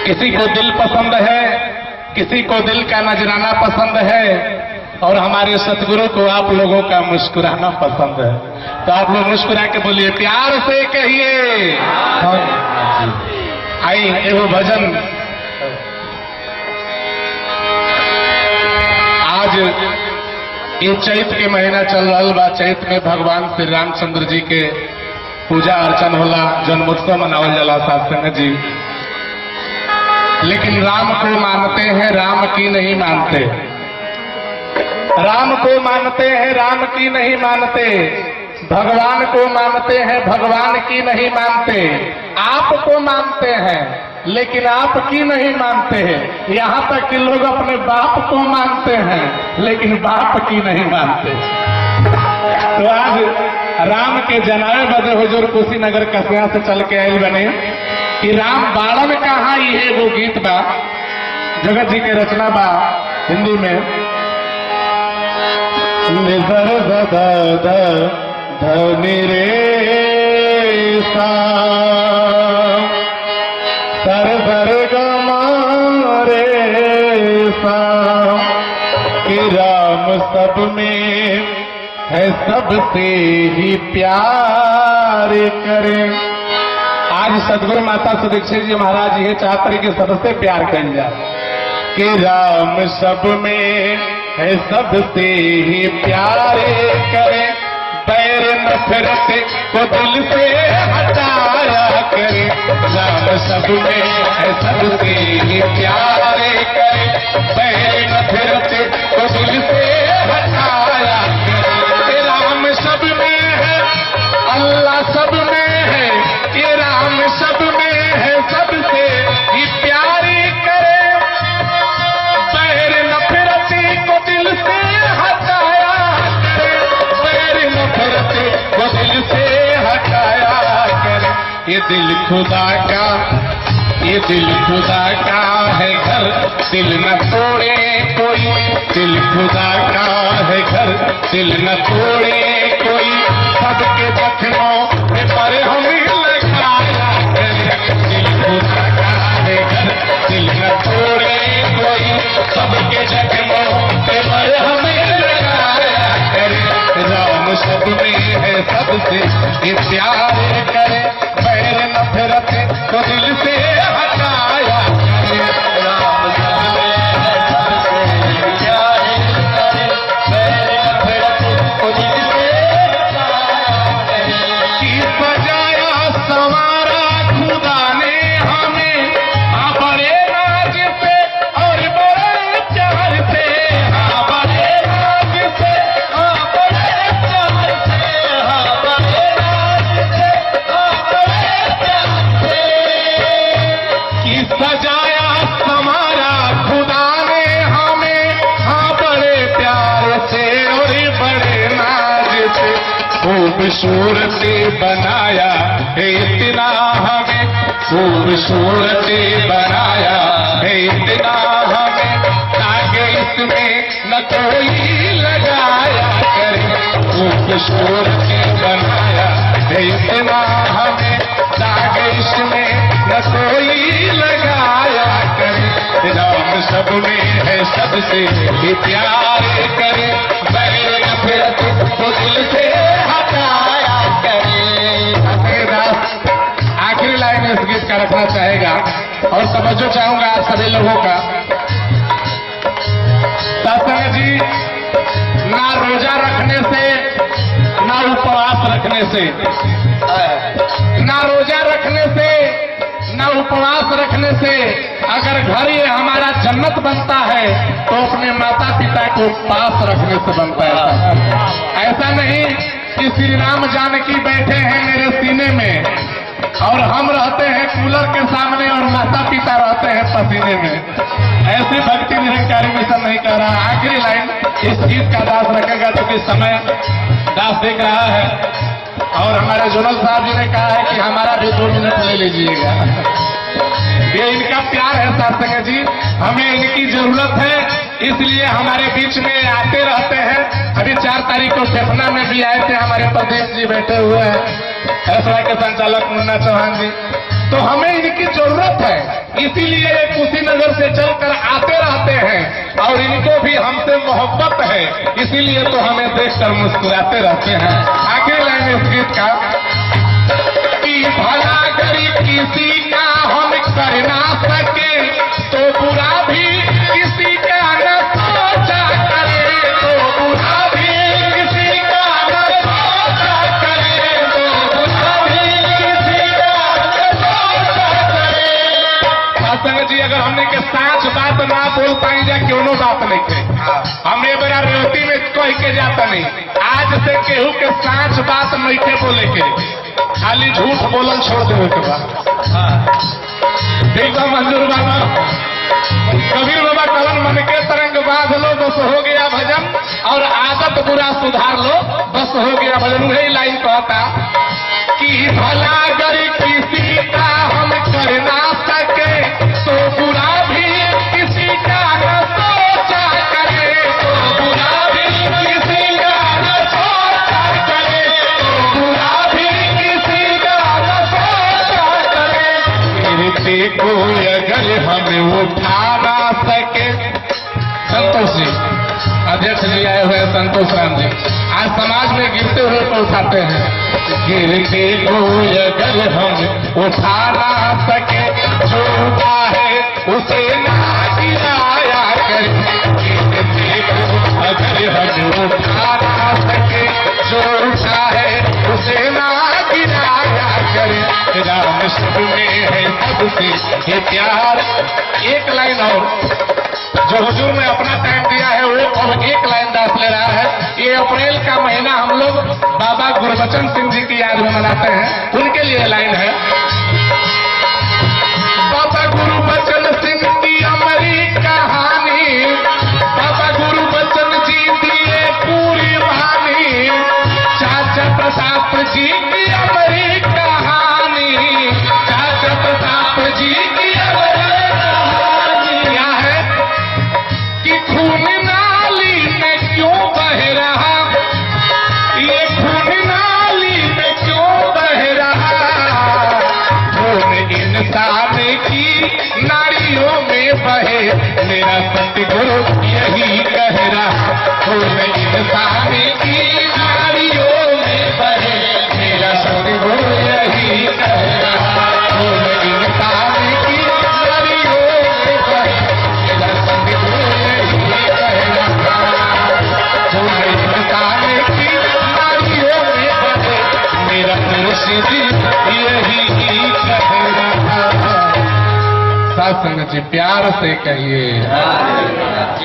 किसी को दिल पसंद है, किसी को दिल का नजराना पसंद है, और हमारे सतगुरु को आप लोगों का मुस्कुराना पसंद है। तो आप लोग मुस्कुरा के बोलिए, प्यार से कहिए। आई एगो भजन आज ये चैत के महीना चल रहा बा। चैत में भगवान श्री रामचंद्र जी के पूजा अर्चन होला, जन्मोत्सव मनावल जाला साथ जी। लेकिन राम को मानते हैं, राम की नहीं मानते। राम को मानते हैं, राम की नहीं मानते। भगवान को मानते हैं, भगवान की नहीं मानते। आपको मानते हैं लेकिन आपकी नहीं मानते हैं। यहाँ तक कि लोग अपने बाप को मानते हैं लेकिन बाप की नहीं मानते। तो आज राम के जनाए बदे हुजूर कुशीनगर कसिया से चल के आयल बने कि राम बाड़न कहाँ, ये वो गीत बा, जगत जी के रचना बा हिंदी में। निधर धनि रे सा सर सर रे सा कि राम सब में है, सबसे ही प्यार करे। आज सदगुरु माता सुदीक्षित जी महाराज ये चाहते कि सबसे प्यार कर जाए कि राम सब में है, सबसे ही प्यारे करे। पैर नफरत को दिल से हटाया करे। राम सब में है, सबसे ही प्यारे करे। पैर नफरत को दिल से हटाया करे। राम सब में है, अल्लाह सब में है, ये राम सब में है, सबसे ही प्यारी करे। पैर नफरत को दिल से हटाया करे। पैर नफरत को दिल से हटाया करे। ये दिल खुदा का, ये दिल खुदा का है घर, दिल न तोड़े कोई। दिल खुदा का है घर, दिल न तोड़े कोई। सबके जख्मों पर हमें लगाया करे। दिल खुदा का है घर, दिल न तोड़े कोई। सबके जख्मों पर हमें लगाया करे। राम सब में है, सबसे प्यार करे। पैर नफरत को दिल से हटाया करे। राम सब में है, सबसे प्यार करे। पैर नफरत को दिल से हटाया करे। कि सजाया संवारा खुदा ने हमें, हाँ बड़े नाज से और बड़े प्यार से। हाँ बड़े नाज से, हाँ बड़े प्यार से। हाँ बड़े नाज से, हाँ बड़े प्यार से। कि सजाया संवारा खुदा ने हमें, हाँ बड़े प्यार से और बड़े नाज से। खूबसूरती बनाया है इतना हमें, खूबसूरती बनाया है इतना हमें। ताकि इसमें न कोई लगाया करे। खूबसूरती बनाया है इतना हमें, ताकि इसमें न कोई लगाया करे। राम सब में है, सबसे ही प्यार करे। पैर नफरत को दिल से हटाया करे। आखिरी लाइन इस गीत का रखना चाहेगा और समझो चाहूंगा आप सभी लोगों का। सत्संग जी, ना रोजा रखने से, ना उपवास रखने से, ना रोजा रखने से, ना उपवास रखने से अगर घर ये हमारा जन्नत बनता है तो अपने माता पिता को पास रखने से बनता है। ऐसा नहीं कि श्री राम जानकी बैठे हैं मेरे सीने में और हम रहते हैं कूलर के सामने और माता पिता रहते हैं पसीने में। ऐसी भक्ति निरंकारी मिशन नहीं कर रहा। आखिरी लाइन इस गीत का दास रखेगा क्योंकि समय दास देख रहा है और हमारे जुनल साहब जी ने कहा है कि हमारा भी 2 मिनट ले लीजिएगा। ये इनका प्यार है सत्संग जी, हमें इनकी जरूरत है, इसलिए हमारे बीच में आते रहते हैं। अभी 4 तारीख को फेफना में भी आए थे, हमारे प्रदीप जी बैठे हुए हैं, एसवाई के संचालक मुन्ना चौहान जी। तो हमें इनकी जरूरत है, इसीलिए ये कुशीनगर से चलकर आते रहते हैं और इनको भी हमसे मोहब्बत है, इसीलिए तो हमें देखकर मुस्कुराते रहते हैं। आखिरी लाइन इस गीत का कि भला गरीब किसी का हम कर ना सके तो बुरा भी किसी का न सोचा करे, तो बुरा भी किसी का न सोचा करे, तो बुरा भी किसी का न सोचा करे। संग जी अगर हमने के साच बात ना बोल पाई जा क्यों बात नहीं थे, हमें बड़ा रेवती में कह के जाता नहीं, आज से केहू के साच बात नहीं थे बोले के, खाली झूठ बोलन छोड़ देवे के बाद। ठीक है मंजूर बाबा, कबीर बाबा कवन मन के तरंग बांध लो बस हो गया भजन, और आदत बुरा सुधार लो बस हो गया भजन। वही लाइन कहता कि भला गरी किसी का हम कर ना सके तो बुरा भी किसी का न सोचा करे, तो बुरा भी किसी का न सोचा करे, तो बुरा भी किसी का न सोचा करे। गिरते को अगर हम उठा ना सके, संतोष जी अध्यक्ष जी आए हुए संतोष राम जी, आज समाज में गिरते हुए को उठाते हैं। गिरते को अगर हम उठा ना सके झूठा है उसे ना गिराया करे, गिरते को अगर हम उठा ना सके झूठा है उसे ना गिराया करे। राम सब में है सबसे ये प्यार। एक लाइन और जो हुजूर ने अपना टाइम दिया है वो अब एक लाइन दास ले रहा है। ये अप्रैल का महीना हम लोग बाबा गुरबचन सिंह जी की याद में मनाते हैं, उनके लिए लाइन है। बाबा गुरबचन सिंह की अमरी कहानी, बाबा गुरबचन जी दिए पूरी वाणी, चाचा प्रताप जी की अमरी कहानी, चाचा प्रताप जी की अमरी कहानी। क्या है कि खून नाली में क्यों बह रहा, ये खून नाली में क्यों बह रहा, खून इंसान की नारियों में बहे, मेरा सतगुरु यही कह रहा, खून इंसान की नारियों में बहे, मेरा सतगुरु यही कह रहा, खून इंसान की नारियों में बहे, मेरा सतगुरु यही कह रहा, खून इंसान की नारियों में बहे, मेरा मुर्शिद यही कह रहा। साथ संगत जी प्यार से कहिए।